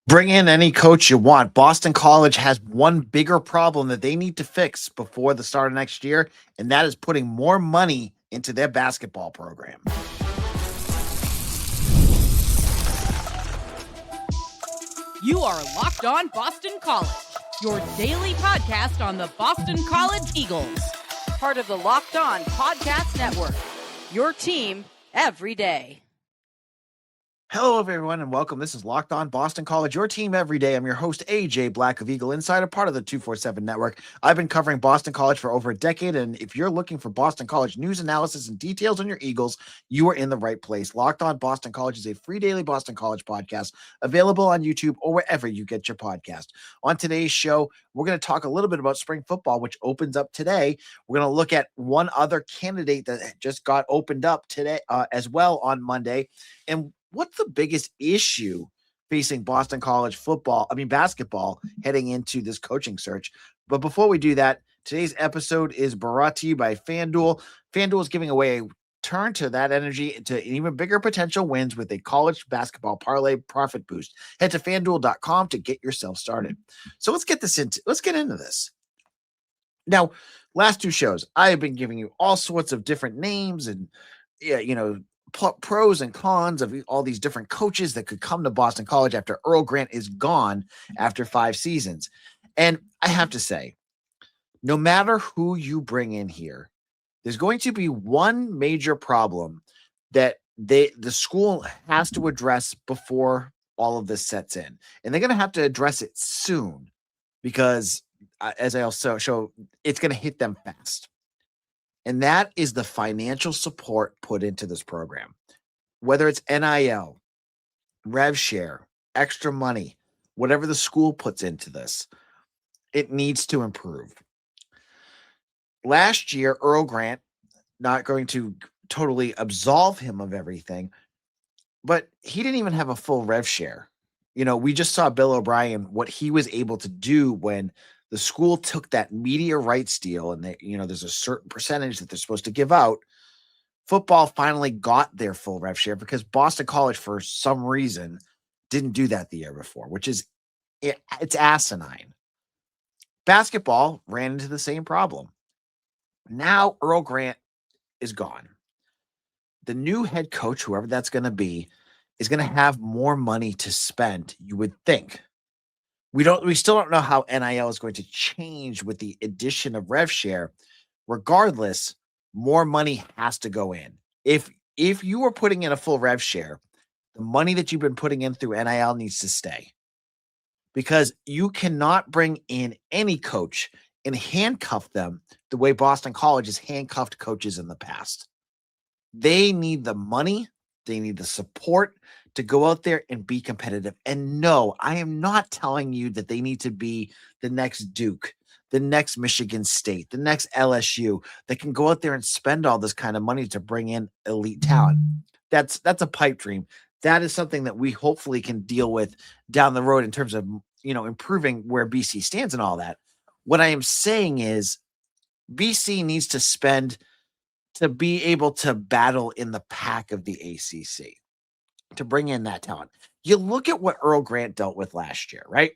Bring in any coach you want. Boston College has one bigger problem that they need to fix before the start of next year, and that is putting more money into their basketball program. You are Locked On Boston College, your daily podcast on the Boston College Eagles. Part of the Locked On Podcast Network, your team every day. Hello, everyone, and welcome. This is Locked On Boston College, your team every day. I'm your host, AJ Black of Eagle Insider, part of the 247 Network. I've been covering Boston College for over a decade, and if you're looking for Boston College news, analysis, and details on your Eagles, you are in the right place. Locked On Boston College is a free daily Boston College podcast available on YouTube or wherever you get your podcast. On today's show, we're going to talk a little bit about spring football, which opens up today. We're going to look at one other candidate that just got opened up today as well on Monday, and what's the biggest issue facing Boston College basketball heading into this coaching search? But before we do that, today's episode is brought to you by FanDuel. FanDuel is giving away a turn to that energy to even bigger potential wins with a college basketball parlay profit boost. Head to FanDuel.com to get yourself started. So let's get into this. Now, last two shows, I have been giving you all sorts of different names and pros and cons of all these different coaches that could come to Boston College after Earl Grant is gone after 5 seasons. And I have to say, no matter who you bring in here, there's going to be one major problem that the school has to address before all of this sets in. And they're going to have to address it soon because, as I also show, it's going to hit them fast. And that is the financial support put into this program. Whether it's NIL, rev share, extra money, whatever the school puts into this, it needs to improve. Last year, Earl Grant, not going to totally absolve him of everything, but he didn't even have a full rev share. We just saw Bill O'Brien, what he was able to do when the school took that media rights deal, and there's a certain percentage that they're supposed to give out. Football finally got their full rev share because Boston College, for some reason, didn't do that the year before, which is it's asinine. Basketball ran into the same problem. Now Earl Grant is gone. The new head coach, whoever that's going to be, is going to have more money to spend, you would think. We still don't know how NIL is going to change with the addition of rev share. Regardless, more money has to go in. If you are putting in a full rev share, the money that you've been putting in through NIL needs to stay. Because you cannot bring in any coach and handcuff them the way Boston College has handcuffed coaches in the past. They need the money, they need the support to go out there and be competitive. And no, I am not telling you that they need to be the next Duke, the next Michigan State, the next LSU that can go out there and spend all this kind of money to bring in elite talent. That's a pipe dream. That is something that we hopefully can deal with down the road in terms of, improving where BC stands and all that. What I am saying is BC needs to spend to be able to battle in the pack of the ACC, to bring in that talent. You look at what Earl Grant dealt with last year, right?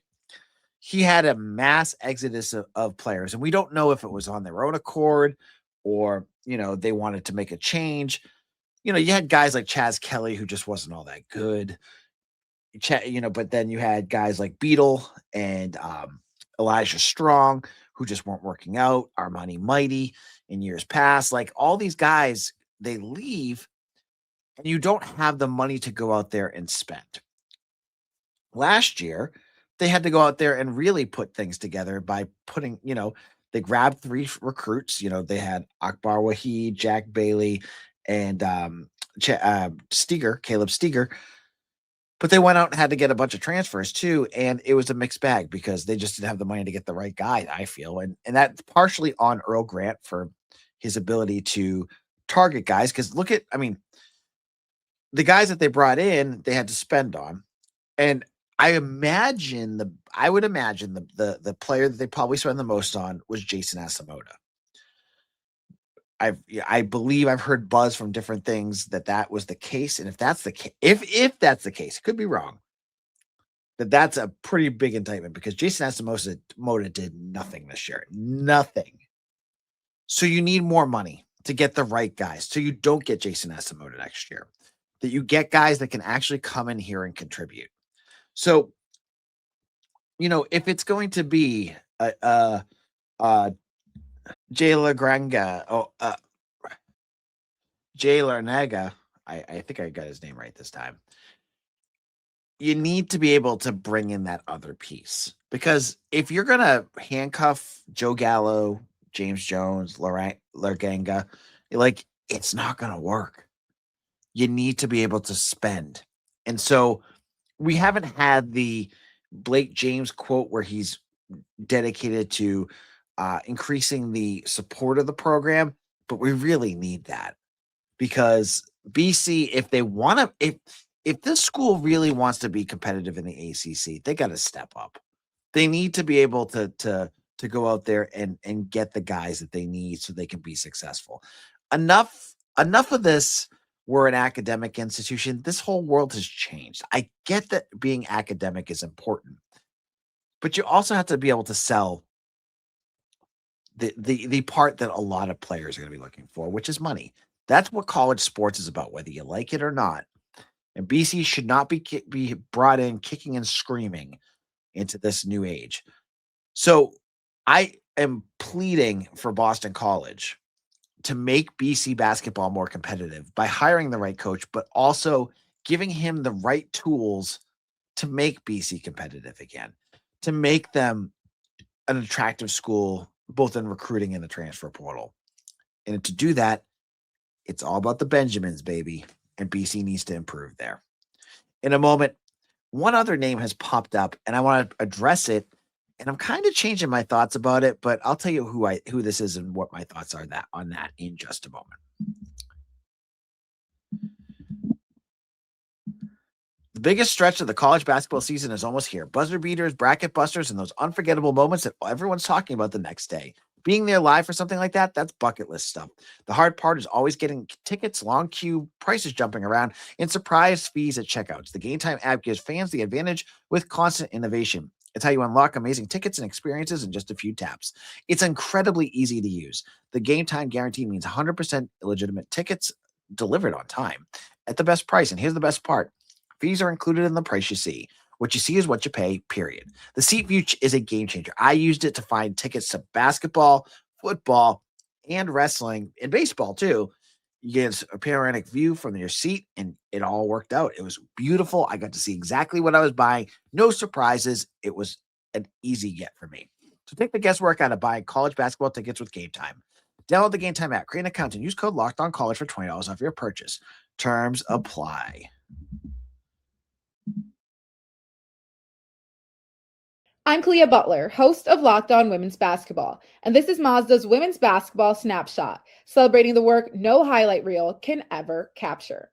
He had a mass exodus of players, and we don't know if it was on their own accord or, they wanted to make a change. You had guys like Chaz Kelly, who just wasn't all that good. But then you had guys like Beadle and Elijah Strong, who just weren't working out. Armani Mighty in years past. Like all these guys, they leave, and you don't have the money to go out there and spend. Last year, they had to go out there and really put things together by putting, they grabbed 3 recruits. They had Akbar Wahid, Jack Bailey, and Caleb Steger. But they went out and had to get a bunch of transfers too, and it was a mixed bag because they just didn't have the money to get the right guy, I feel. And that's partially on Earl Grant for his ability to target guys. Because the guys that they brought in, they had to spend on. And I would imagine the player that they probably spent the most on was Jason Asamoah. I believe I've heard buzz from different things that was the case, and if that's the case, it could be wrong. that's a pretty big indictment because Jason Asamoah did nothing this year. Nothing. So you need more money to get the right guys. So you don't get Jason Asamoah next year. That you get guys that can actually come in here and contribute. So, if it's going to be Jay Larrañaga, I think I got his name right this time. You need to be able to bring in that other piece because if you're going to handcuff Joe Gallo, James Jones, Larrañaga, it's not going to work. You need to be able to spend. And so we haven't had the Blake James quote where he's dedicated to increasing the support of the program, but we really need that because BC, if they want to, if this school really wants to be competitive in the ACC, they got to step up. They need to be able to go out there and get the guys that they need so they can be successful. Enough of this. We're an academic institution. This whole world has changed. I get that being academic is important, but you also have to be able to sell the part that a lot of players are going to be looking for, which is money. That's what college sports is about, whether you like it or not. And BC should not be brought in kicking and screaming into this new age. So I am pleading for Boston College to make BC basketball more competitive by hiring the right coach, but also giving him the right tools to make BC competitive again, to make them an attractive school, both in recruiting and the transfer portal. And to do that, it's all about the Benjamins, baby. And BC needs to improve there. In a moment, one other name has popped up, and I want to address it. And I'm kind of changing my thoughts about it, but I'll tell you who this is and what my thoughts are on that in just a moment. The biggest stretch of the college basketball season is almost here. Buzzer beaters, bracket busters, and those unforgettable moments that everyone's talking about the next day. Being there live for something like that's bucket list stuff. The hard part is always getting tickets, long queue, prices jumping around, and surprise fees at checkouts. The Game Time app gives fans the advantage with constant innovation. It's how you unlock amazing tickets and experiences in just a few taps. It's incredibly easy to use. The Game Time guarantee means 100% legitimate tickets delivered on time at the best price. And here's the best part. Fees are included in the price you see. What you see is what you pay, period. The Seat View is a game changer. I used it to find tickets to basketball, football, and wrestling, and baseball too. You get a panoramic view from your seat, and it all worked out. It was beautiful. I got to see exactly what I was buying. No surprises. It was an easy get for me. So take the guesswork out of buying college basketball tickets with Game Time. Download the Game Time app, create an account, and use code LOCKEDONCollege for $20 off your purchase. Terms apply. I'm Clea Butler, host of Locked On Women's Basketball, and this is Mazda's Women's Basketball Snapshot, celebrating the work no highlight reel can ever capture.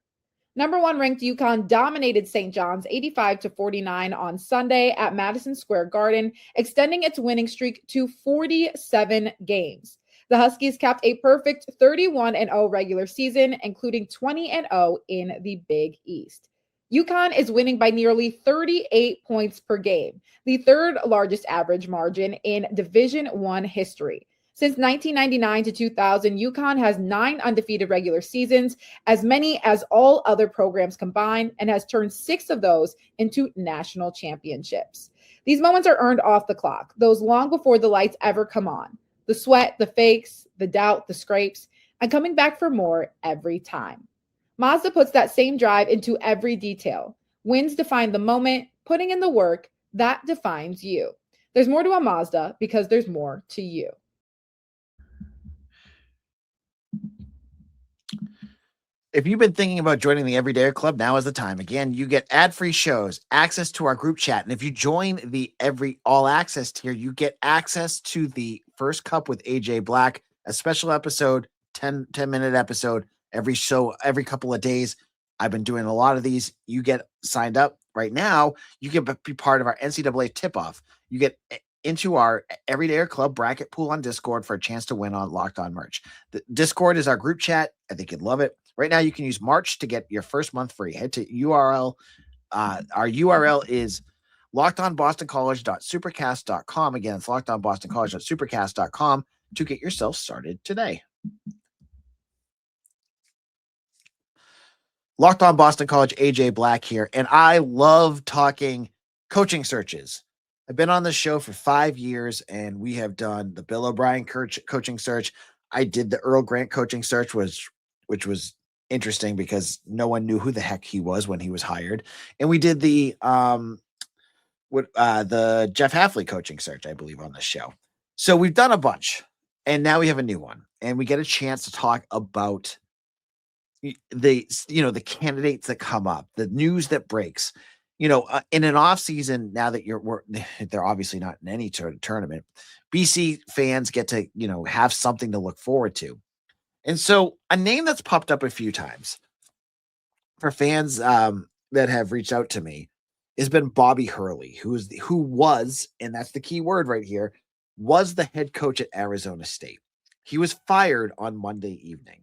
Number 1 ranked UConn dominated St. John's 85-49 on Sunday at Madison Square Garden, extending its winning streak to 47 games. The Huskies capped a perfect 31-0 regular season, including 20-0 in the Big East. UConn is winning by nearly 38 points per game, the third largest average margin in Division I history. Since 1999 to 2000, UConn has 9 undefeated regular seasons, as many as all other programs combined, and has turned 6 of those into national championships. These moments are earned off the clock, those long before the lights ever come on. The sweat, the fakes, the doubt, the scrapes, and coming back for more every time. Mazda puts that same drive into every detail. Wins define the moment, putting in the work, that defines you. There's more to a Mazda because there's more to you. If you've been thinking about joining the Everyday Club, now is the time. Again, you get ad-free shows, access to our group chat, and if you join the All Access tier, you get access to the First Cup with AJ Black, a special episode, 10-minute episode, every couple of days. I've been doing a lot of these. You get signed up right now. You can be part of our NCAA tip-off. You get into our Everyday Club bracket pool on Discord for a chance to win on Locked On merch. The Discord is our group chat. I think you'd love it. Right now, you can use March to get your first month free. Head to URL. Our URL is LockedOnBostonCollege.supercast.com. Again, it's LockedOnBostonCollege.supercast.com to get yourself started today. Locked On Boston College, AJ Black here, and I love talking coaching searches. I've been on this show for 5 years, and we have done the Bill O'Brien coaching search. I did the Earl Grant coaching search, which was interesting because no one knew who the heck he was when he was hired. And we did the Jeff Hafley coaching search, I believe, on this show. So we've done a bunch, and now we have a new one, and we get a chance to talk about the candidates that come up, the news that breaks, in an off season. Now that they're obviously not in any sort of tournament, BC fans get to, have something to look forward to. And so a name that's popped up a few times for fans that have reached out to me has been Bobby Hurley, who was, and that's the key word right here, was the head coach at Arizona State. He was fired on Monday evening.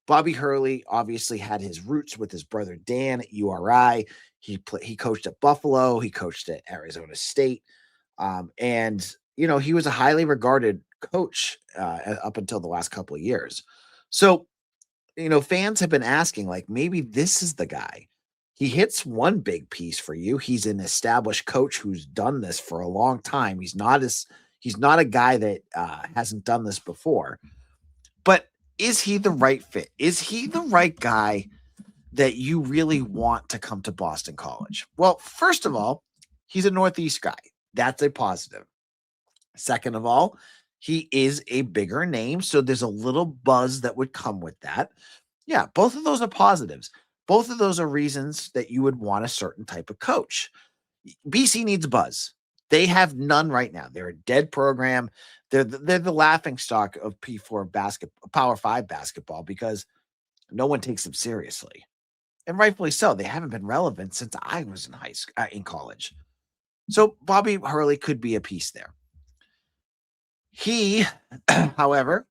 Bobby Hurley obviously had his roots with his brother Dan at URI. He coached at Buffalo. He coached at Arizona State. And he was a highly regarded coach up until the last couple of years. So, fans have been asking, like, maybe this is the guy. He hits one big piece for you. He's an established coach who's done this for a long time. He's not a guy that hasn't done this before. But is he the right fit? Is he the right guy that you really want to come to Boston College? Well, first of all, he's a Northeast guy. That's a positive. Second of all, he is a bigger name, so there's a little buzz that would come with that. Yeah, both of those are positives. Both of those are reasons that you would want a certain type of coach. BC needs buzz. They have none right now. They're a dead program. They're the laughing stock of P4 basketball, Power 5 basketball, because no one takes them seriously, and rightfully so. They haven't been relevant since I was in college. So Bobby Hurley could be a piece there. He, however,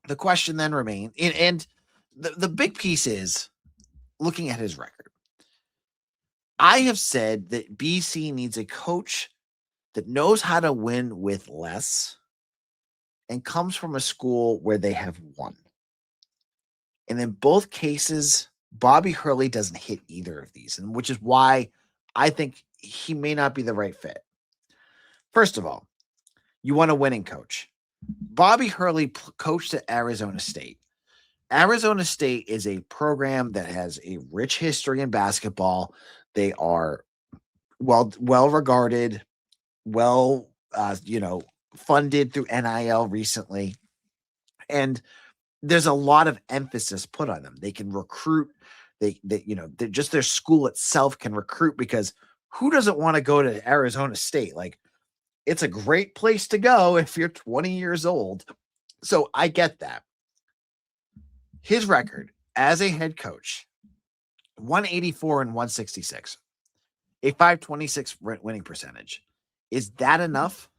the question then remains, and the big piece is looking at his record. I have said that BC needs a coach that knows how to win with less and comes from a school where they have won. And in both cases, Bobby Hurley doesn't hit either of these, and which is why I think he may not be the right fit. First of all, you want a winning coach. Bobby Hurley coached at Arizona State. Arizona State is a program that has a rich history in basketball. They are well regarded, funded through NIL recently. And there's a lot of emphasis put on them. They can recruit. Just their school itself can recruit, because who doesn't want to go to Arizona State? Like, it's a great place to go if you're 20 years old. So I get that. His record as a head coach, 184 and 166, a 526 winning percentage. Is that enough?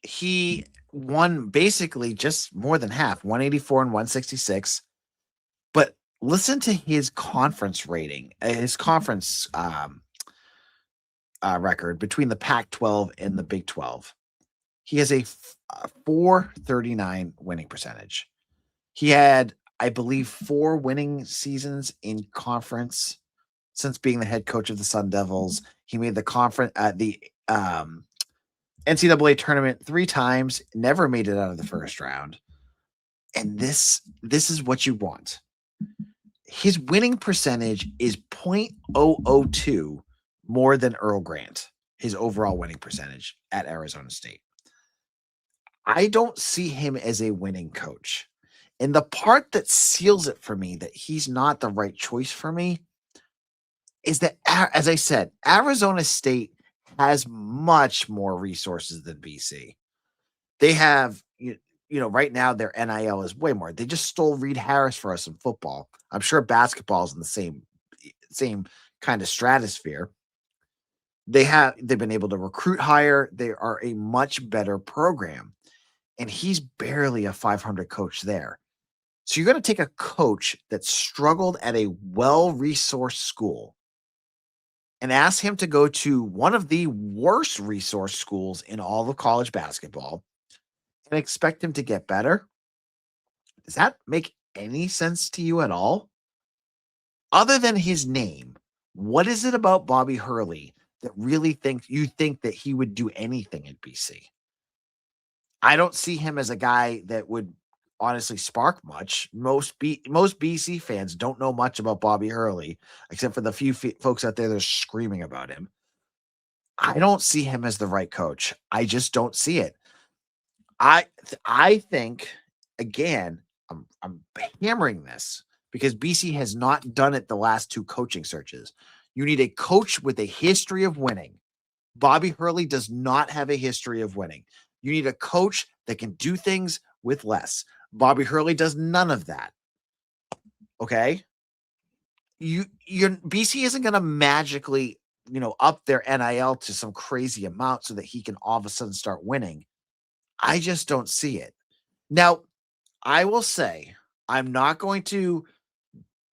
He won basically just more than half, 184 and 166. But listen to his conference rating, his conference record between the Pac-12 and the Big 12. He has a 439 winning percentage. He had, I believe, 4 winning seasons in conference since being the head coach of the Sun Devils. He made the NCAA tournament 3 times, never made it out of the first round. And this is what you want. His winning percentage is 0.002 more than Earl Grant, his overall winning percentage at Arizona State. I don't see him as a winning coach. And the part that seals it for me that he's not the right choice for me is that, as I said, Arizona State has much more resources than BC. They have, right now their NIL is way more. They just stole Reed Harris for us in football. I'm sure basketball is in the same kind of stratosphere. They've been able to recruit higher. They are a much better program. And he's barely a 500 coach there. So you're going to take a coach that struggled at a well-resourced school and ask him to go to one of the worst resource schools in all of college basketball and expect him to get better? Does that make any sense to you at all? Other than his name, what is it about Bobby Hurley that really think that he would do anything at BC? I don't see him as a guy that would honestly spark much. Most BC fans don't know much about Bobby Hurley, except for the few folks out there that are screaming about him. I don't see him as the right coach. I just don't see it. I think, again, I'm hammering this because BC has not done it the last two coaching searches. You need a coach with a history of winning. Bobby Hurley does not have a history of winning. You need a coach that can do things with less. Bobby Hurley does none of that. Okay? Your BC isn't going to magically, up their NIL to some crazy amount so that he can all of a sudden start winning. I just don't see it. Now, I will say I'm not going to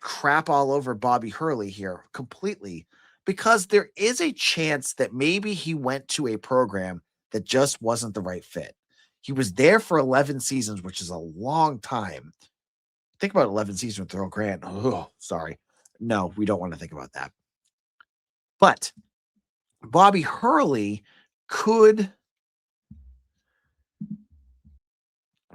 crap all over Bobby Hurley here completely, because there is a chance that maybe he went to a program that just wasn't the right fit. He was there for 11 seasons, which is a long time. Think about 11 seasons with Earl Grant. Oh, sorry. No, we don't want to think about that. But Bobby Hurley could,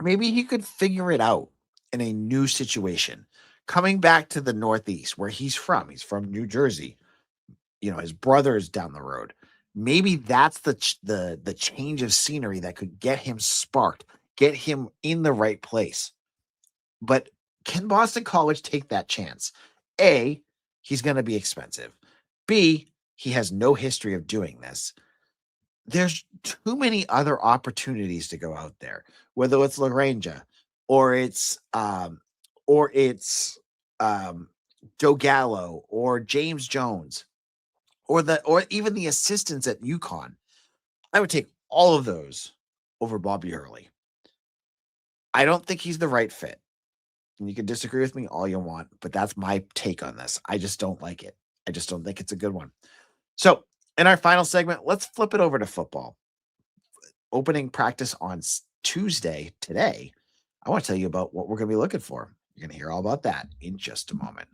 maybe he could figure it out in a new situation. Coming back to the Northeast, where he's from New Jersey. His brother is down the road. Maybe that's the change of scenery that could get him sparked, get him in the right place. But can Boston College take that chance? A, he's going to be expensive. B, he has no history of doing this. There's too many other opportunities to go out there, whether it's Larrañaga or it's Joe Gallo or James Jones or even the assistants at UConn. I would take all of those over Bobby Hurley. I don't think he's the right fit. And you can disagree with me all you want, but that's my take on this. I just don't like it. I just don't think it's a good one. So in our final segment, let's flip it over to football. Opening practice on Tuesday today. I want to tell you about what we're going to be looking for. You're going to hear all about that in just a moment.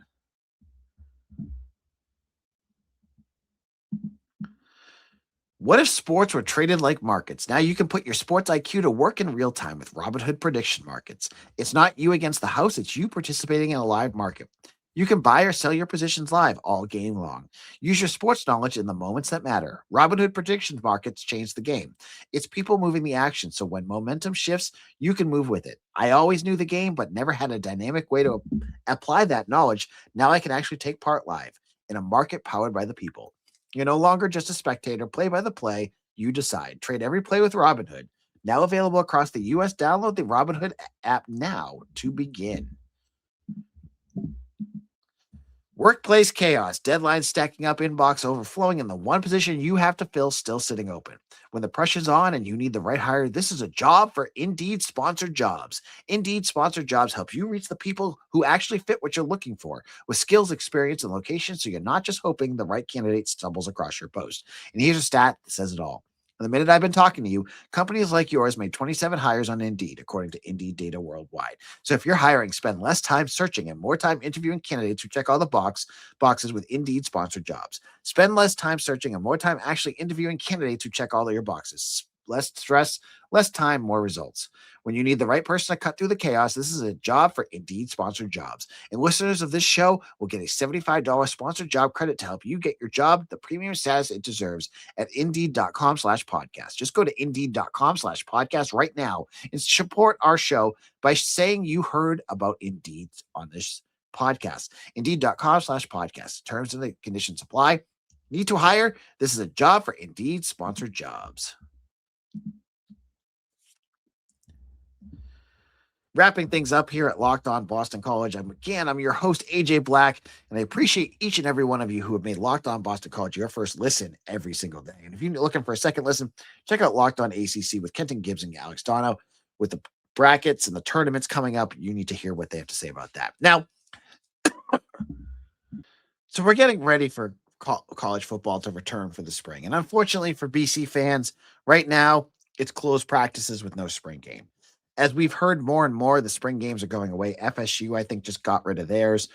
What if sports were traded like markets? Now you can put your sports IQ to work in real time with Robinhood prediction markets. It's not you against the house, it's you participating in a live market. You can buy or sell your positions live all game long. Use your sports knowledge in the moments that matter. Robinhood predictions markets change the game. It's people moving the action, so when momentum shifts, you can move with it. I always knew the game, but never had a dynamic way to apply that knowledge. Now I can actually take part live in a market powered by the people. You're no longer just a spectator. Play by the play. You decide. Trade every play with Robinhood. Now available across the U.S. Download the Robinhood app now to begin. Workplace chaos, deadlines stacking up, inbox overflowing, and the one position you have to fill still sitting open. When the pressure's on and you need the right hire, this is a job for Indeed Sponsored Jobs. Indeed Sponsored Jobs help you reach the people who actually fit what you're looking for with skills, experience, and location, so you're not just hoping the right candidate stumbles across your post. And here's a stat that says it all. The minute I've been talking to you, companies like yours made 27 hires on Indeed, according to Indeed data worldwide. So if you're hiring, spend less time searching and more time interviewing candidates who check all the boxes with Indeed Sponsored Jobs. Spend less time searching and more time actually interviewing candidates who check all of your boxes. Less stress, less time, more results. When you need the right person to cut through the chaos, this is a job for Indeed Sponsored Jobs. And listeners of this show will get a $75 sponsored job credit to help you get your job the premium status it deserves at Indeed.com/podcast. Just go to Indeed.com/podcast right now and support our show by saying you heard about Indeed on this podcast. Indeed.com/podcast. Terms and the conditions apply. Need to hire? This is a job for Indeed Sponsored Jobs. Wrapping things up here at Locked On Boston College. I'm your host, AJ Black, and I appreciate each and every one of you who have made Locked On Boston College your first listen every single day. And if you're looking for a second listen, check out Locked On ACC with Kenton Gibbs and Alex Dono with the brackets and the tournaments coming up. You need to hear what they have to say about that. Now, so we're getting ready for college football to return for the spring. And unfortunately for BC fans, right now, it's closed practices with no spring game. As we've heard more and more, the spring games are going away. FSU, I think, just got rid of theirs.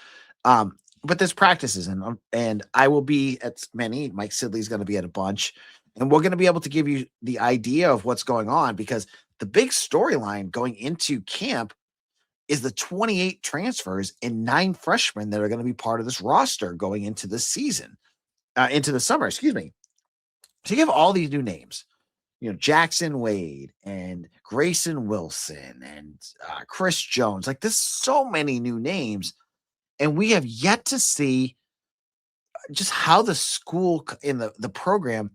But there's practices, and I will be at many. Mike Sidley's going to be at a bunch, and we're going to be able to give you the idea of what's going on, because the big storyline going into camp is the 28 transfers and 9 freshmen that are going to be part of this roster going into the season, into the summer, excuse me. So you have all these new names, Jackson Wade and Grayson Wilson and Chris Jones. Like, there's so many new names, and we have yet to see just how the school in the program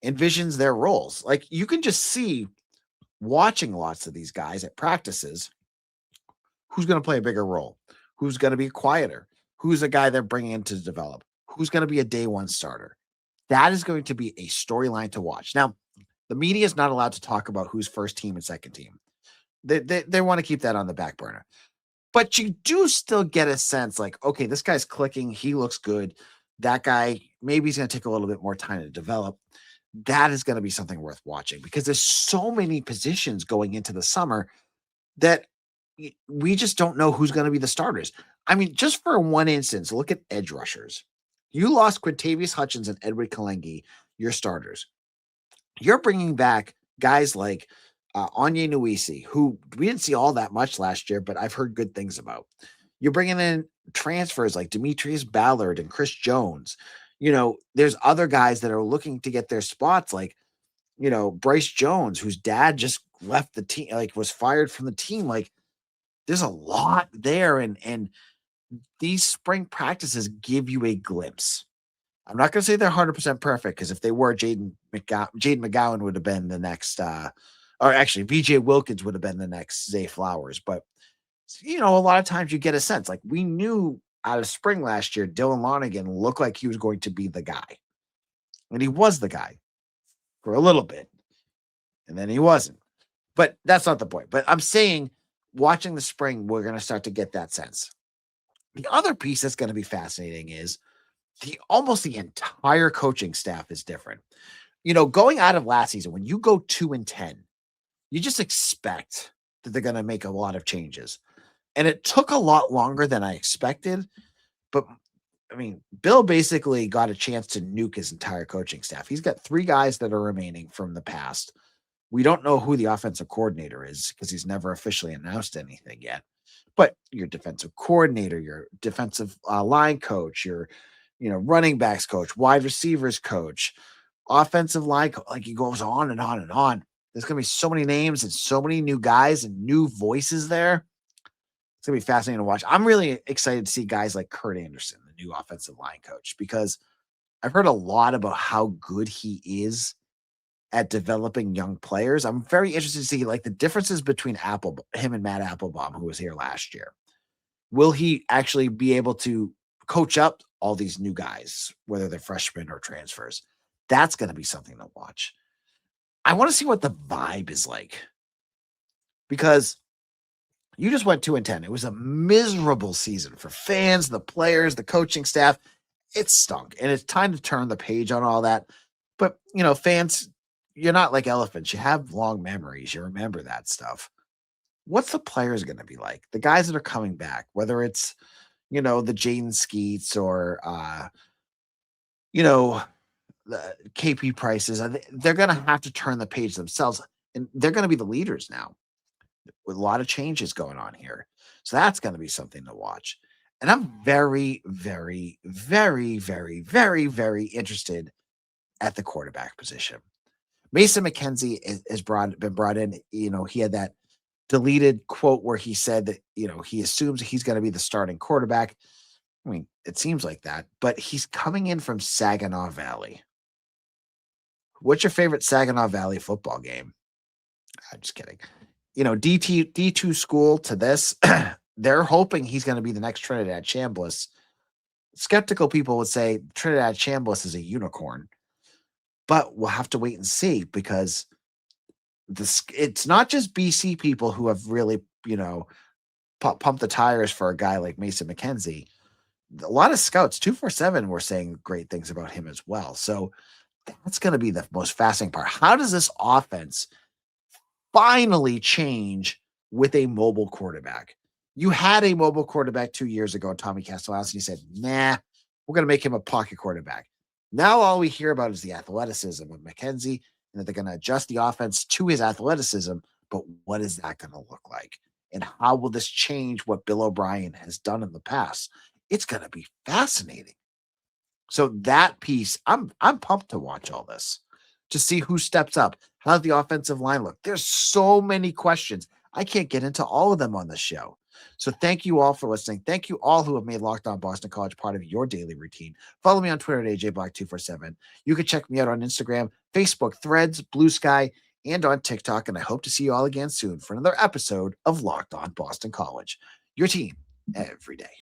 envisions their roles. Like, you can just see, watching lots of these guys at practices, who's going to play a bigger role, who's going to be quieter, who's a guy they're bringing in to develop, who's going to be a day one starter. That is going to be a storyline to watch. Now, the media is not allowed to talk about who's first team and second team. They want to keep that on the back burner. But you do still get a sense like, okay, this guy's clicking. He looks good. That guy, maybe he's going to take a little bit more time to develop. That is going to be something worth watching, because there's so many positions going into the summer that we just don't know who's going to be the starters. I mean, just for one instance, look at edge rushers. You lost Quintavious Hutchins and Edward Kalengi, your starters. You're bringing back guys like Anya Nuisi, who we didn't see all that much last year, but I've heard good things about. You're bringing in transfers like Demetrius Ballard and Chris Jones. There's other guys that are looking to get their spots, like, Bryce Jones, whose dad just left the team, like was fired from the team. Like, there's a lot there, and these spring practices give you a glimpse. I'm not going to say they're 100% perfect, because if they were, Jaden McGowan would have been the next, or actually, VJ Wilkins would have been the next Zay Flowers. But, a lot of times you get a sense, like, we knew out of spring last year, Dylan Lonergan looked like he was going to be the guy. And he was the guy for a little bit. And then he wasn't. But that's not the point. But I'm saying, watching the spring, we're going to start to get that sense. The other piece that's going to be fascinating is almost the entire coaching staff is different. Going out of last season, when you go 2-10, you just expect that they're going to make a lot of changes. And it took a lot longer than I expected. But, I mean, Bill basically got a chance to nuke his entire coaching staff. He's got 3 guys that are remaining from the past. We don't know who the offensive coordinator is, because he's never officially announced anything yet. But your defensive coordinator, your defensive line coach, your running backs coach, wide receivers coach, offensive line coach, like, he goes on and on and on. There's going to be so many names and so many new guys and new voices there. It's going to be fascinating to watch. I'm really excited to see guys like Kurt Anderson, the new offensive line coach, because I've heard a lot about how good he is at developing young players. I'm very interested to see, like, the differences between him and Matt Applebaum, who was here last year. Will he actually be able to coach up all these new guys, whether they're freshmen or transfers? That's going to be something to watch. I want to see what the vibe is like, because you just went 2-10. It was a miserable season for fans, the players, the coaching staff. It stunk, and it's time to turn the page on all that. But, fans, you're not like elephants. You have long memories. You remember that stuff. What's the players going to be like? The guys that are coming back, whether it's, the Jaden Skeets or, the KP Prices, they're going to have to turn the page themselves, and they're going to be the leaders now, with a lot of changes going on here. So that's going to be something to watch. And I'm very, very, very, very, very, very interested at the quarterback position. Mason McKenzie has been brought in. He had that deleted quote where he said that, he assumes he's going to be the starting quarterback. I mean, it seems like that, but he's coming in from Saginaw Valley. What's your favorite Saginaw Valley football game? I'm just kidding. D2 school to this, they're hoping he's going to be the next Trinidad Chambliss. Skeptical people would say Trinidad Chambliss is a unicorn, but we'll have to wait and see, because it's not just BC people who have really, pumped the tires for a guy like Mason McKenzie. A lot of scouts, 247, were saying great things about him as well. So that's going to be the most fascinating part. How does this offense finally change with a mobile quarterback? You had a mobile quarterback 2 years ago, Tommy Castellanos, and you said, nah, we're going to make him a pocket quarterback. Now all we hear about is the athleticism of McKenzie and that they're going to adjust the offense to his athleticism. But what is that going to look like? And how will this change what Bill O'Brien has done in the past? It's going to be fascinating. So that piece, I'm pumped to watch all this, to see who steps up. How's the offensive line look? There's so many questions. I can't get into all of them on the show. So thank you all for listening. Thank you all who have made Locked On Boston College part of your daily routine. Follow me on Twitter at AJBlack247. You can check me out on Instagram, Facebook, Threads, Blue Sky, and on TikTok. And I hope to see you all again soon for another episode of Locked On Boston College, your team every day.